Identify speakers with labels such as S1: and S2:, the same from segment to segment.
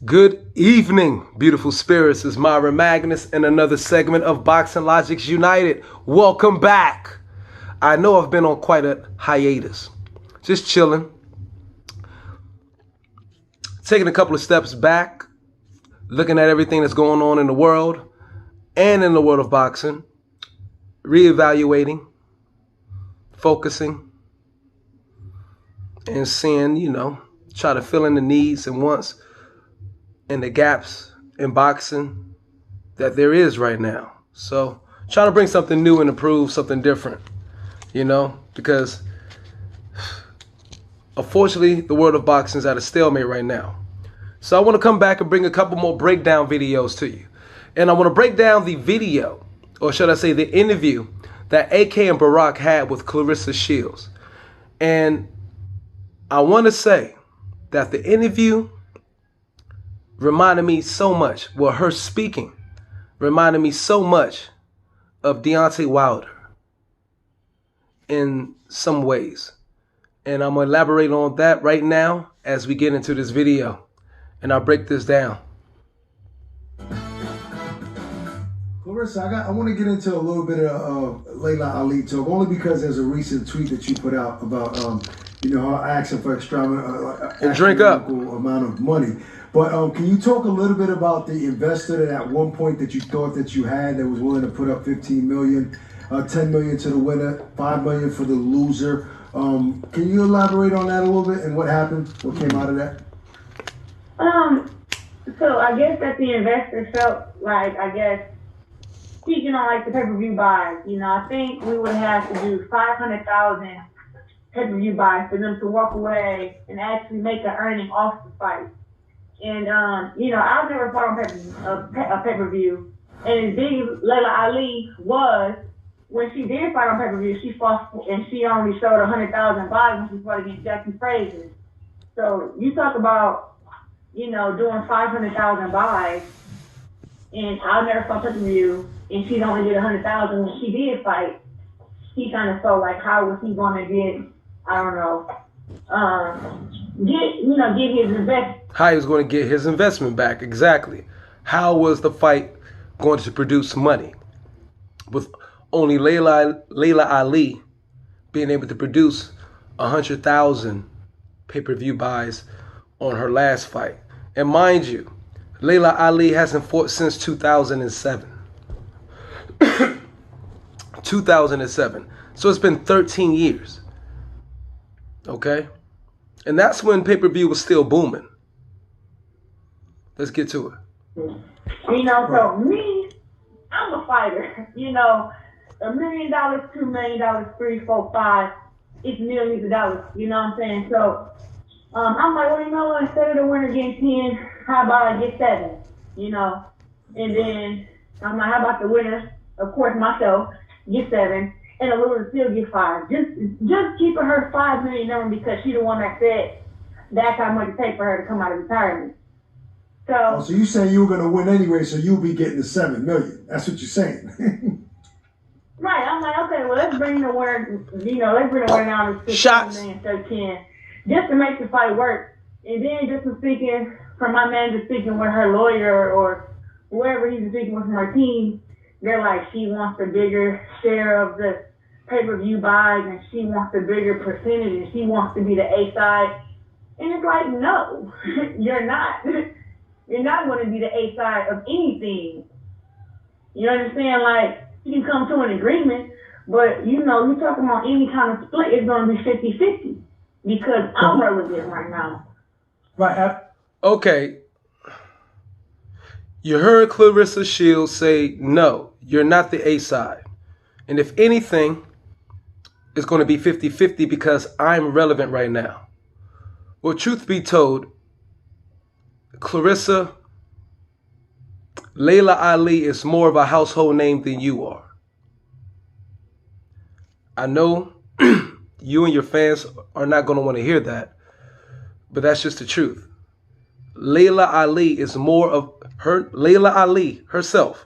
S1: Good evening, beautiful spirits. It's Myra Magnus in another segment of Boxing Logics United. Welcome back. I know I've been on quite a hiatus. Just chilling. Taking a couple of steps back. Looking at everything that's going on in the world and in the world of boxing. Reevaluating. Focusing. And seeing, try to fill in the needs and wants and the gaps in boxing that there is right now. So trying to bring something new and improve something different, because unfortunately the world of boxing is at a stalemate right now. So I want to come back and bring a couple more breakdown videos to you. And I want to break down the video, or should I say the interview, that AK and Barack had with ClaressaShields. And I want to say that the interview reminded me so much, her speaking reminded me so much of Deontay Wilder in some ways. And I'm going to elaborate on that right now as we get into this video. And I'll break this down.
S2: Clarissa, I want to get into a little bit of Laila Ali talk, only because there's a recent tweet that you put out about, her asking for astronomical amount of money. But can you talk a little bit about the investor that at one point that you thought that you had that was willing to put up $15 million, $10 million to the winner, $5 million for the loser? Can you elaborate on that a little bit and what happened? What came out of that?
S3: So I guess that the investor felt like, speaking on the pay-per-view buys, I think we would have to do 500,000 pay-per-view buys for them to walk away and actually make an earning off the fight. And, I've never fought on a pay-per-view. And as big as Laila Ali was, when she did fight on pay-per-view, she fought and she only showed 100,000 buys when she fought against Jackie Frazier. So you talk about, doing 500,000 buys, and I'll never fought pay-per-view, and she's only did 100,000 when she did fight. He kind of felt like, how was he going to get, get his investment?
S1: How he was going to get his investment back, exactly. How was the fight going to produce money? With only Laila Ali being able to produce 100,000 pay-per-view buys on her last fight. And mind you, Laila Ali hasn't fought since 2007. 2007. So it's been 13 years. Okay? And that's when pay-per-view was still booming. Let's get to it.
S3: So me, I'm a fighter. $1 million, $2 million, $3, $4, $5, it's millions of dollars. You know what I'm saying? So I'm like, well, instead of the winner getting 10, how about I get 7? And then I'm like, how about the winner, of course myself, get 7, and the loser still get 5. Just keeping her $5 million number because she the one that said that's how much it takes for her to come out of retirement.
S2: So you saying you were going to win anyway, so you'll be getting the $7 million. That's what you're saying.
S3: Right. I'm like, okay, well, let's bring the winner, let's bring the winner down to 6 million, 13, just to make the fight work. And then just from speaking, from my manager speaking with her lawyer or whoever he's speaking with from her team, they're like, she wants a bigger share of the pay-per-view buys and she wants a bigger percentage and she wants to be the A side. And it's like, no, you're not. You're not going to be the A side of anything. You understand? You can come to an agreement, but you're talking about any kind of split, it's going to be 50-50 because I'm relevant right now.
S2: Right.
S1: Okay. You heard ClaressaShields say, no, you're not the A side. And if anything, it's going to be 50-50 because I'm relevant right now. Well, truth be told, Clarissa, Laila Ali is more of a household name than you are. I know you and your fans are not going to want to hear that, but that's just the truth. Laila Ali is more of her, Laila Ali herself,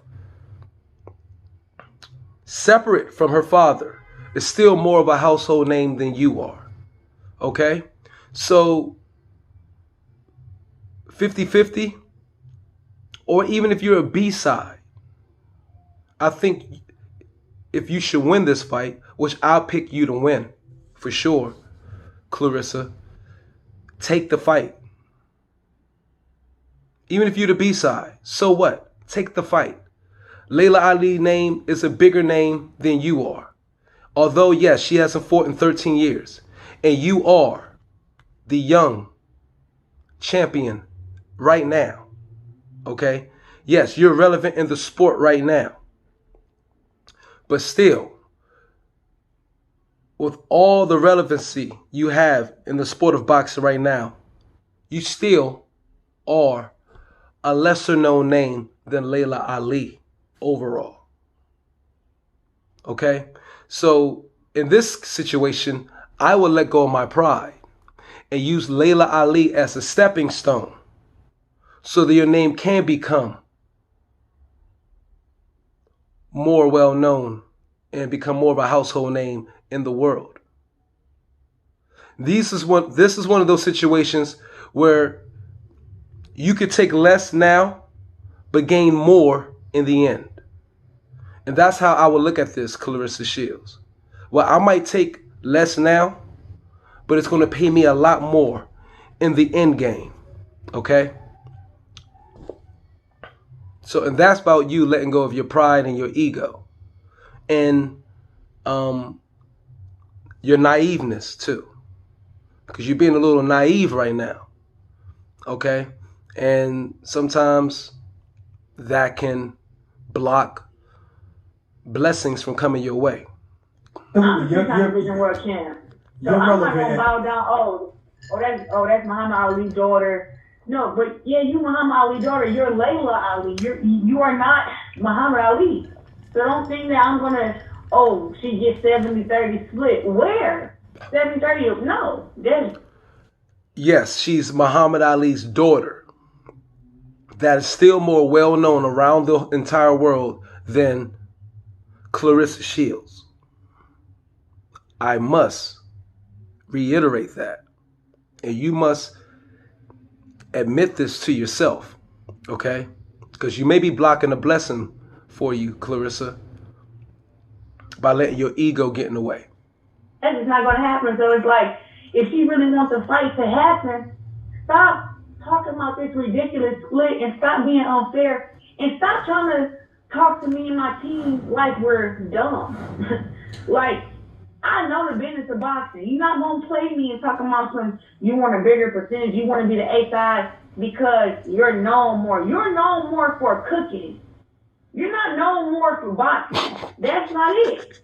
S1: separate from her father, is still more of a household name than you are. Okay? So 50-50, or even if you're a B-side, I think if you should win this fight, which I'll pick you to win for sure, Clarissa, take the fight. Even if you're the B-side, so what? Take the fight. Laila Ali's name is a bigger name than you are. Although, yes, she hasn't fought in 13 years. And you are the young champion right now. Okay? Yes, you're relevant in the sport right now. But still, with all the relevancy you have in the sport of boxing right now, you still are a lesser known name than Laila Ali overall. Okay? So in this situation, I will let go of my pride and use Laila Ali as a stepping stone so that your name can become more well known and become more of a household name in the world. This is one of those situations where you could take less now but gain more in the end. And that's how I would look at this, ClaressaShields. Well, I might take less now, but it's going to pay me a lot more in the end game. Okay? So, and that's about you letting go of your pride and your ego. And your naiveness too. Because you're being a little naive right now. Okay? And sometimes that can block blessings from coming your way.
S3: I'm two-time Division World Champ. So I'm not gonna bow down. That's Muhammad Ali's daughter. No, but yeah, you Muhammad Ali's daughter. You're Laila Ali. You are not Muhammad Ali. So don't think that I'm gonna. Oh, she gets 70-30 split. Where? 70-30? No.
S1: Yes, she's Muhammad Ali's daughter. That is still more well known around the entire world than ClaressaShields. I must reiterate that. And you must admit this to yourself, okay? Because you may be blocking a blessing for you, Clarissa, by letting your ego get in the way.
S3: That's just not going to happen. So it's like, if she really wants the fight to happen, stop talking about this ridiculous split and stop being unfair and stop trying to talk to me and my team like we're dumb. Like, I know the business of boxing. You're not going to play me and talk about you want a bigger percentage, you want to be the A side because you're known more. You're known more for cooking. You're not known more for boxing. That's not it.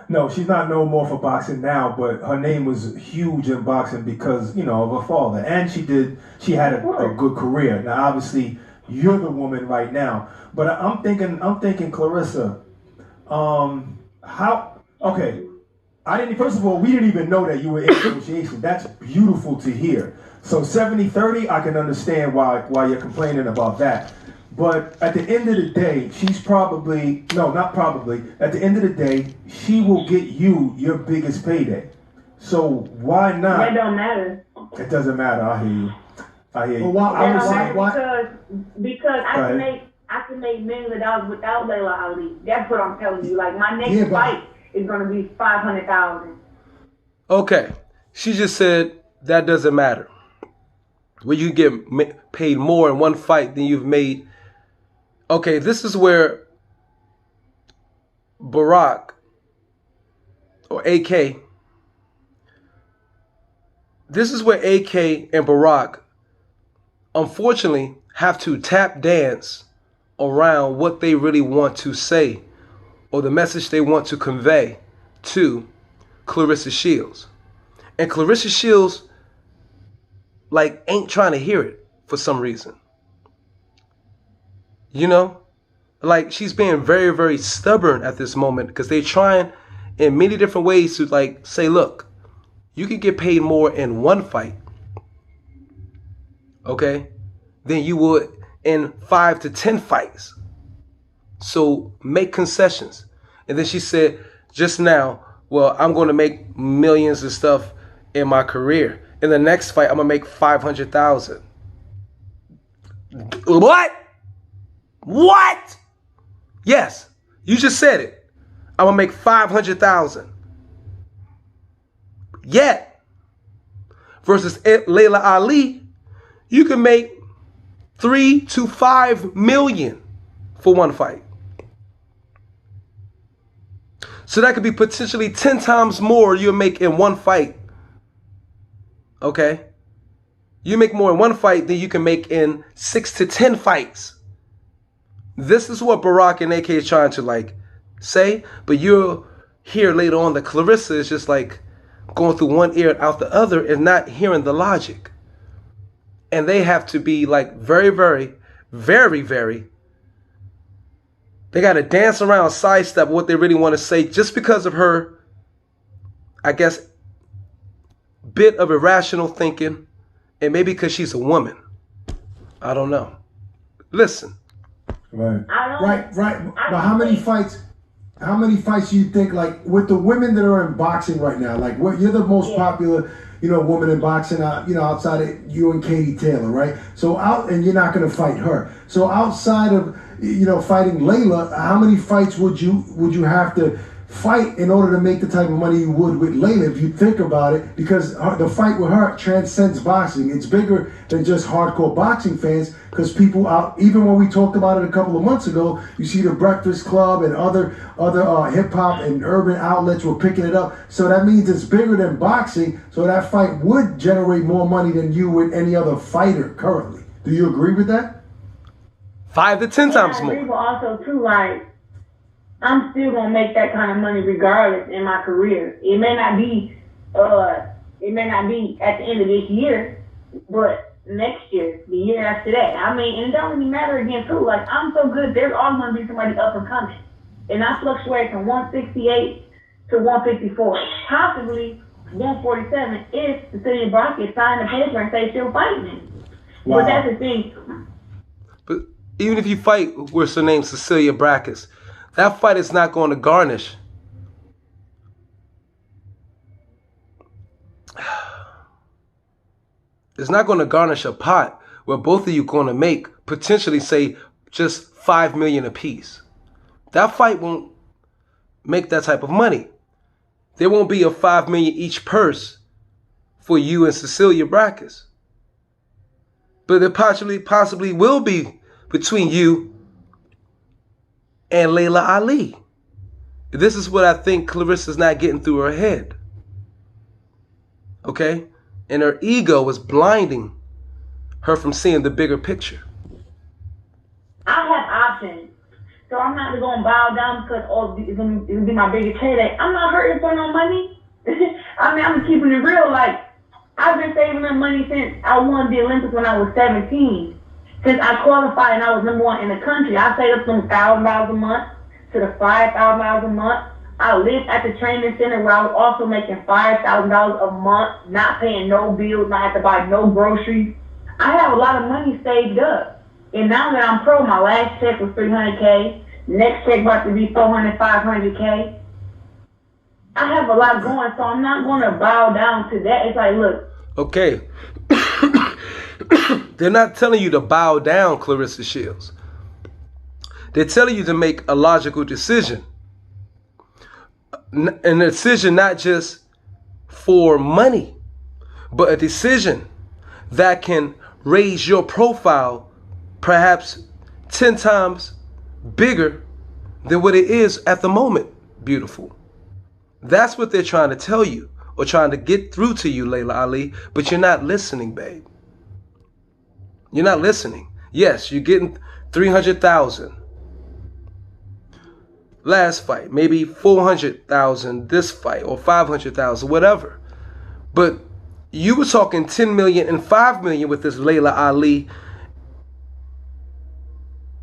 S4: No, she's not known more for boxing now, but her name was huge in boxing because, of her father. And she had a good career. Now, obviously, you're the woman right now. But I'm thinking, Clarissa, first of all, we didn't even know that you were in negotiation. That's beautiful to hear. So 70-30, I can understand why you're complaining about that. But at the end of the day, at the end of the day, she will get you your biggest payday. So why not?
S3: That don't matter.
S4: It doesn't matter. I hear you.
S3: Well, because I can make millions of dollars without Laila Ali. That's what I'm telling you. Like, my next fight is going to be $500,000.
S1: Okay. She just said that doesn't matter. Well, you get paid more in one fight than you've made. Okay, this is where Barack or AK, this is where AK and Barack unfortunately have to tap dance around what they really want to say or the message they want to convey to ClaressaShields. And ClaressaShields ain't trying to hear it for some reason. She's being very, very stubborn at this moment because they're trying in many different ways to say, look, you can get paid more in one fight, okay, than you would in 5 to 10 fights. So make concessions. And then she said just now, well, I'm going to make millions and stuff in my career. In the next fight, I'm gonna make 500,000. What? What? Yes, you just said it. I'm gonna make 500,000. Yet, versus Laila Ali, you can make 3 to 5 million for one fight. So that could be potentially 10 times more you'll make in one fight. Okay? You make more in one fight than you can make in 6 to 10 fights. This is what Barack and AK is trying to like say, but you'll hear later on that Clarissa is just like going through one ear and out the other and not hearing the logic. And they have to be like very, very, very, very, they got to dance around, sidestep what they really want to say just because of her, I guess, bit of irrational thinking, and maybe because she's a woman. I don't know. Listen.
S2: Right. But how many fights do you think, like, with the women that are in boxing right now, like, what you're the most popular, woman in boxing, outside of you and Katie Taylor, right? So and you're not going to fight her. So outside of, fighting Laila, how many fights would you have to fight in order to make the type of money you would with Laila, if you think about it? Because the fight with her transcends boxing. It's bigger than just hardcore boxing fans, because people out, even when we talked about it a couple of months ago, you see the Breakfast Club and other hip-hop and urban outlets were picking it up. So that means it's bigger than boxing, so that fight would generate more money than you with any other fighter currently. Do you agree with that? 5 to 10 times more.
S3: I agree, but also too, like, I'm still gonna make that kind of money regardless in my career. It may not be at the end of this year, but next year, the year after that. I mean, and it don't really matter again too. Like, I'm so good, there's always gonna be somebody up and coming. And I fluctuate from 168 to 154. Possibly 147 if Cecilia Brackett signed the paper and say she'll fight me. Wow. But that's the thing.
S1: But even if you fight with her name Cecilia Brackett, that fight is not going to garnish. It's not going to garnish a pot where both of you going to make potentially, say, just 5 million apiece. That fight won't make that type of money. There won't be a 5 million each purse for you and Cecilia Brackett. But there possibly will be between you and Laila Ali. This is what I think Clarissa's not getting through her head. Okay? And her ego is blinding her from seeing the bigger picture.
S3: I have options. So I'm not going to bow down because it's going to be my biggest headache. I'm not hurting for no money. I mean, I'm keeping it real. Like, I've been saving up money since I won the Olympics when I was 17. Since I qualified and I was #1 in the country, I saved up from $1,000 a month to the $5,000 a month. I lived at the training center where I was also making $5,000 a month, not paying no bills, not have to buy no groceries. I have a lot of money saved up. And now that I'm pro, my last check was $300K. Next check about to be $400, $500K. I have a lot going, so I'm not going to bow down to that. It's like, look.
S1: Okay. They're not telling you to bow down, ClaressaShields. They're telling you to make a logical decision. And a decision not just for money, but a decision that can raise your profile perhaps 10 times bigger than what it is at the moment, beautiful. That's what they're trying to tell you or trying to get through to you, Laila Ali, but you're not listening, babe. You're not listening. Yes, you're getting 300,000. Last fight, maybe 400,000 this fight or 500,000, whatever. But you were talking 10 million and 5 million with this Laila Ali,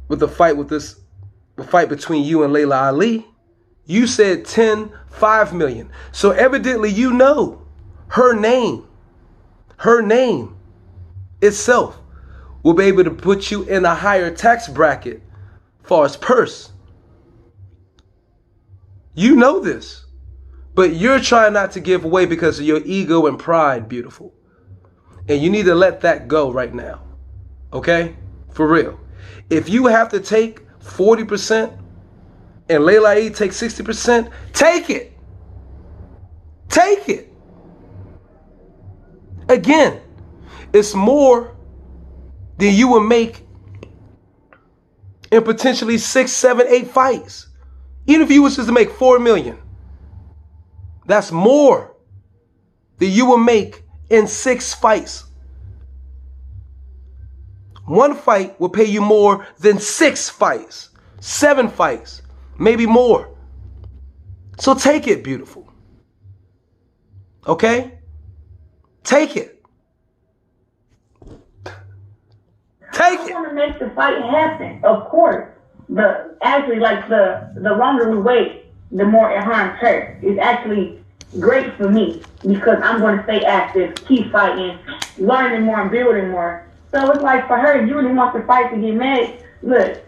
S1: with the fight between you and Laila Ali. You said 10, 5 million. So evidently you know her name itself will be able to put you in a higher tax bracket as far as purse. You know this, but you're trying not to give away because of your ego and pride, beautiful. And you need to let that go right now. Okay? For real. If you have to take 40% and Laila Ali takes 60%, take it. Take it. Again, it's more than you would make in potentially 6, 7, 8 fights. Even if you was just to make $4 million, that's more than you will make in 6 fights. One fight will pay you more than 6 fights, 7 fights, maybe more. So take it, beautiful. Okay? Take it. Take it.
S3: I want to make the fight happen, of course. But actually, like the longer we wait, the more it harms her. It's actually great for me because I'm going to stay active, keep fighting, learning more and building more. So it's like for her, if you really want the fight to get made, look,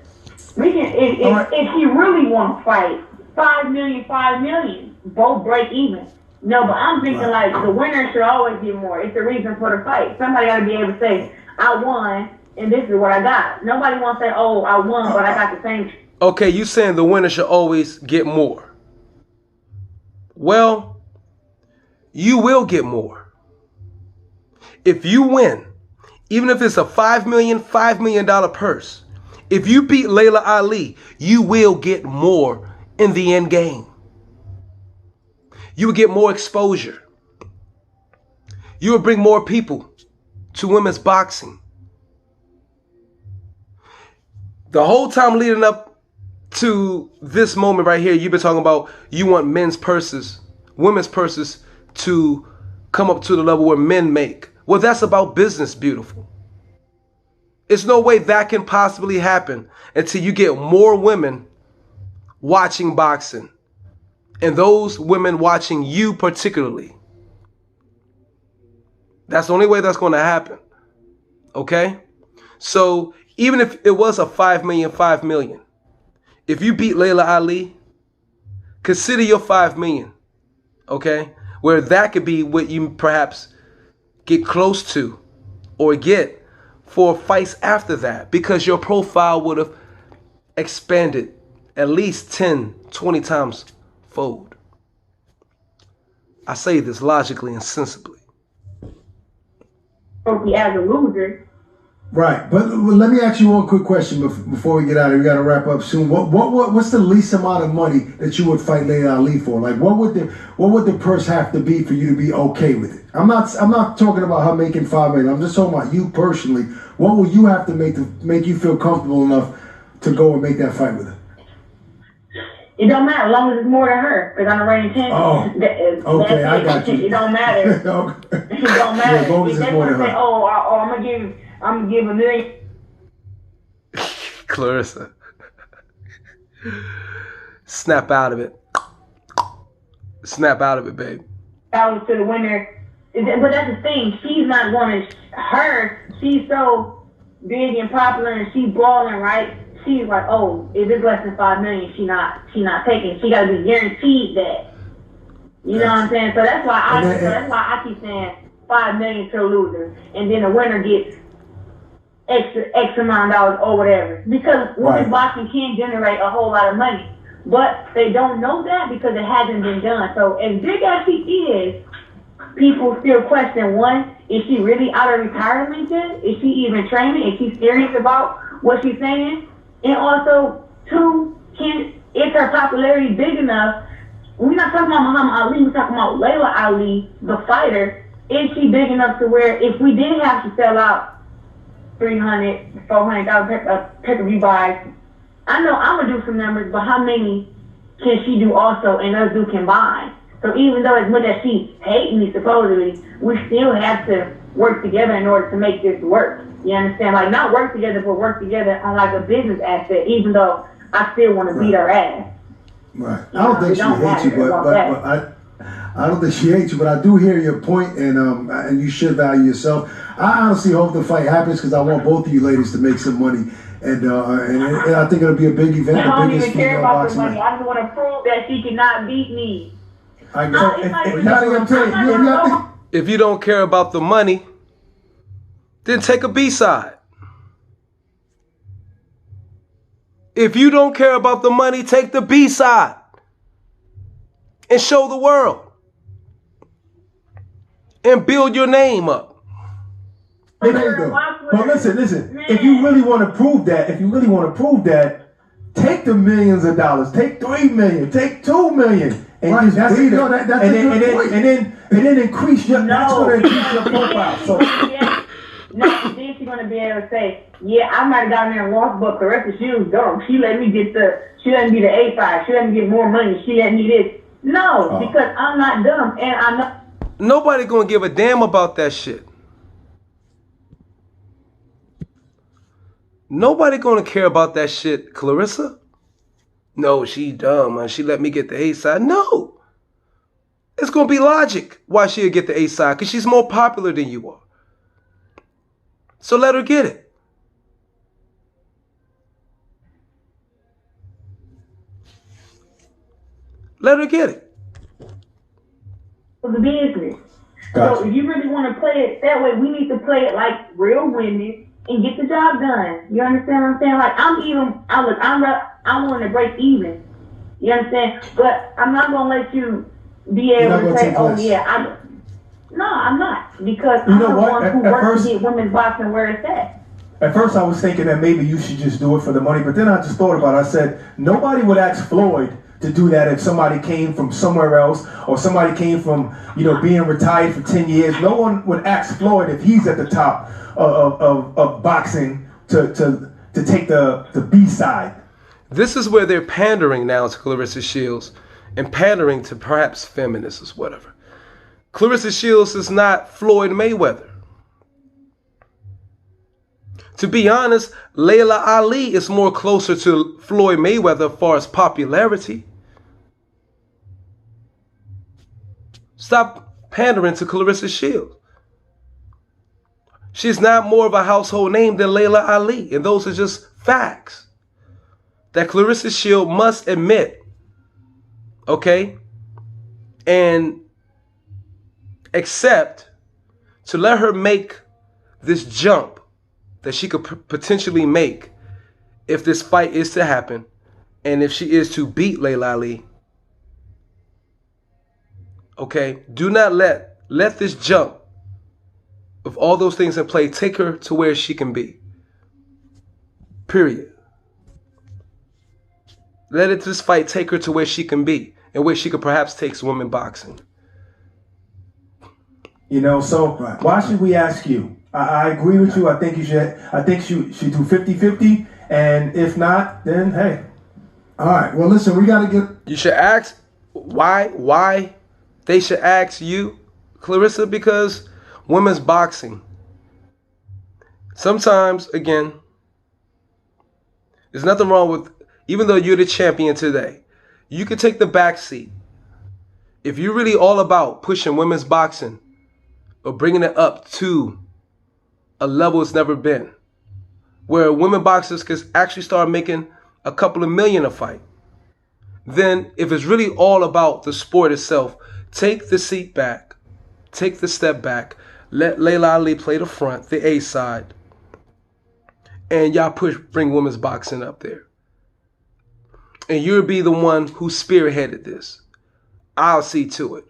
S3: we can. If she really want to fight, $5 million, both break even. No, but I'm thinking like the winner should always get more. It's the reason for the fight. Somebody got to be able to say, I won, and this is what I got. Nobody wants to say, oh, I won, but I got the same.
S1: Okay, you saying the winner should always get more. Well, you will get more. If you win, even if it's a $5 million purse, if you beat Laila Ali, you will get more in the end game. You will get more exposure. You will bring more people to women's boxing. The whole time leading up to this moment right here, you've been talking about you want men's purses, women's purses to come up to the level where men make. Well, that's about business, beautiful. There's no way that can possibly happen until you get more women watching boxing. And those women watching you particularly. That's the only way that's going to happen. Okay? So even if it was a $5 million, if you beat Laila Ali, consider your $5 million. Okay? Where that could be what you perhaps get close to or get for fights after that, because your profile would have expanded at least 10, 20 times fold. I say this logically and sensibly.
S3: As a loser.
S2: Right, but let me ask you one quick question before we get out of here. We got to wrap up soon. What's the least amount of money that you would fight Laila Ali for? Like, what would the purse have to be for you to be okay with it? I'm not talking about her making $5 million. I'm just talking about you personally. What will you have to make you feel comfortable enough to go and make that fight with her?
S3: It don't matter as long as it's more than her, because I'm a reigning champion.
S2: Oh, okay, I got you.
S3: It don't matter.
S2: Okay.
S3: It don't matter.
S2: Yeah, as long as it's more than her.
S3: Say, I'm gonna give $1 million.
S1: Clarissa. Snap out of it. Snap out of it, babe.
S3: To the winner. But that's the thing. She's not going to. She's so big and popular and she's balling, right? She's like, oh, if it's less than $5 million, she not taking. She got to be guaranteed that. You know what I'm saying? So that's why I keep saying $5 million to a loser, and then the winner gets X amount of dollars or whatever. Because women's boxing can generate a whole lot of money, but they don't know that because it hasn't been done. So as big as she is, people still question, one, is she really out of retirement yet? Is she even training? Is she serious about what she's saying? And also, two, is her popularity big enough? We're not talking about Muhammad Ali, we're talking about Laila Ali, the fighter. Is she big enough to where if we did have to sell out 300, 400,000 pay-per-view buys, I know I'm going to do some numbers, but how many can she do also and us do combined? So even though as much as she hates me supposedly, we still have to work together in order to make this work. You understand? Like, not work together, but work together on like a business aspect, even though I still want to beat her ass.
S2: Right. I don't think she hates you, but I don't think she hates you, but I do hear your point, and you should value yourself. I honestly hope the fight happens because I want both of you ladies to make some money, and I think it'll be a big event.
S3: I don't even care about the money. I just want to prove that she cannot beat me.
S1: If you don't care about the money, then take a B-side. If you don't care about the money, take the B-side and show the world and build your name up.
S2: There you go.
S4: But listen. If you really want to prove that, take the millions of dollars. Take $3 million. Take $2 million. And
S2: Right,
S4: just
S2: that's
S4: beat
S2: it.
S4: it.
S2: No, that's a good point.
S4: And then increase your. That's going to increase your profile. So.
S3: No, then she's gonna be able to say, "Yeah, I might have gotten there and lost, but ClaressaShields dumb. She let me be the A5. She let me get more money. She let me this." No, because I'm not dumb, and I'm not.
S1: Nobody gonna give a damn about that shit. Nobody gonna care about that shit, Clarissa. No, she dumb, man. She let me get the A side. No. It's gonna be logic why she'll get the A side, because she's more popular than you are. So let her get it. Let her get it.
S3: For the business.
S4: Gotcha.
S3: So if you really want to play it that way, we need to play it like real women and get the job done. You understand what I'm saying? Like I'm willing to break even. You understand? But I'm not gonna let you be able to say, "Oh yeah, No, I'm not, because I'm the one who works to get women's boxing where it's at."
S4: At first, I was thinking that maybe you should just do it for the money, but then I just thought about it. I said, nobody would ask Floyd to do that if somebody came from somewhere else, or somebody came from, being retired for 10 years. No one would ask Floyd if he's at the top of boxing to take the B side.
S1: This is where they're pandering now to ClaressaShields and pandering to perhaps feminists or whatever. ClaressaShields is not Floyd Mayweather. To be honest, Laila Ali is more closer to Floyd Mayweather as far as popularity. Stop pandering to ClaressaShields. She's not more of a household name than Laila Ali, and those are just facts that ClaressaShields must admit, okay, and accept, to let her make this jump that she could potentially make if this fight is to happen, and if she is to beat Laila Ali. Okay, do not let this jump of all those things in play take her to where she can be. Period. Let this fight take her to where she can be, and where she could perhaps take women boxing.
S4: So why should we ask you? I agree with you. I think you should. I think you should do 50-50, and if not, then hey.
S2: All right. Well, listen, we got to get.
S1: You should ask why they should ask you, Clarissa, because women's boxing. Sometimes, again, there's nothing wrong with, even though you're the champion today, you can take the back seat. If you're really all about pushing women's boxing or bringing it up to a level it's never been, where women boxers can actually start making a couple of million a fight, then if it's really all about the sport itself, take the seat back, take the step back, let Laila Ali play the front, the A side, and y'all bring women's boxing up there. And you'll be the one who spearheaded this. I'll see to it.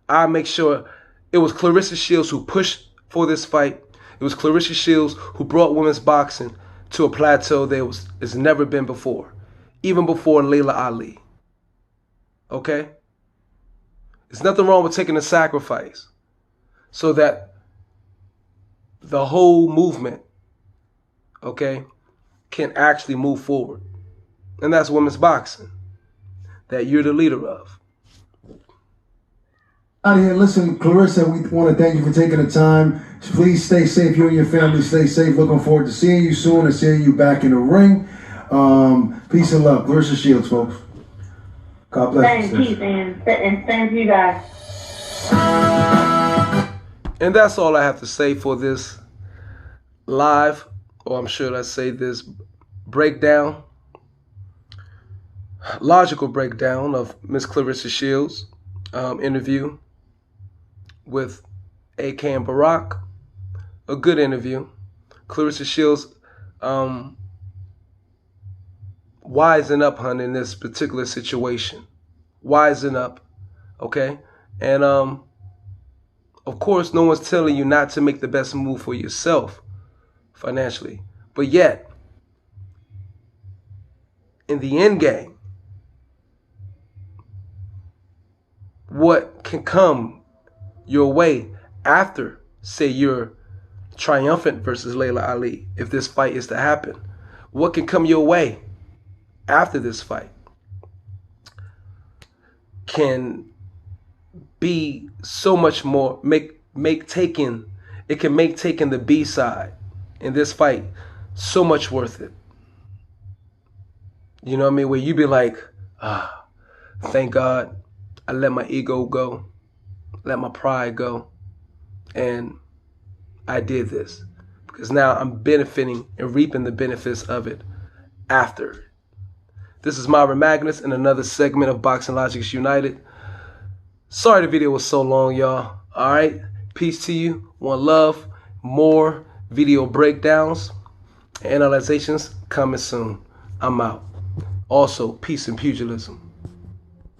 S1: I'll make sure it was ClaressaShields who pushed for this fight. It was ClaressaShields who brought women's boxing to a plateau that it's never been before, even before Laila Ali. Okay? There's nothing wrong with taking a sacrifice so that the whole movement, okay, can actually move forward. And that's women's boxing that you're the leader of.
S2: Out here, listen, Clarissa, we want to thank you for taking the time. Please stay safe. You and your family stay safe. Looking forward to seeing you soon and seeing you back in the ring. Peace and love. ClaressaShields, folks.
S4: God bless you.
S3: Peace and thank you guys.
S1: And that's all I have to say for this live, or I'm sure let's say this breakdown, logical breakdown of Miss ClaressaShields' interview with AK and Barack. A good interview. ClaressaShields, wisen up, hun, in this particular situation. Wisen up, okay? And of course, no one's telling you not to make the best move for yourself financially. But yet, in the end game, what can come your way after, say, you're triumphant versus Laila Ali, if this fight is to happen? What can come your way after this fight can be so much more, it can make taking the B side in this fight so much worth it. You know what I mean? Where you be like, thank God I let my ego go, let my pride go, and I did this. Because now I'm benefiting and reaping the benefits of it after. This is Myra Magnus in another segment of Boxing Logics United. Sorry the video was so long, y'all. All right? Peace to you. One love. More video breakdowns and analyzations coming soon. I'm out. Also, peace and pugilism.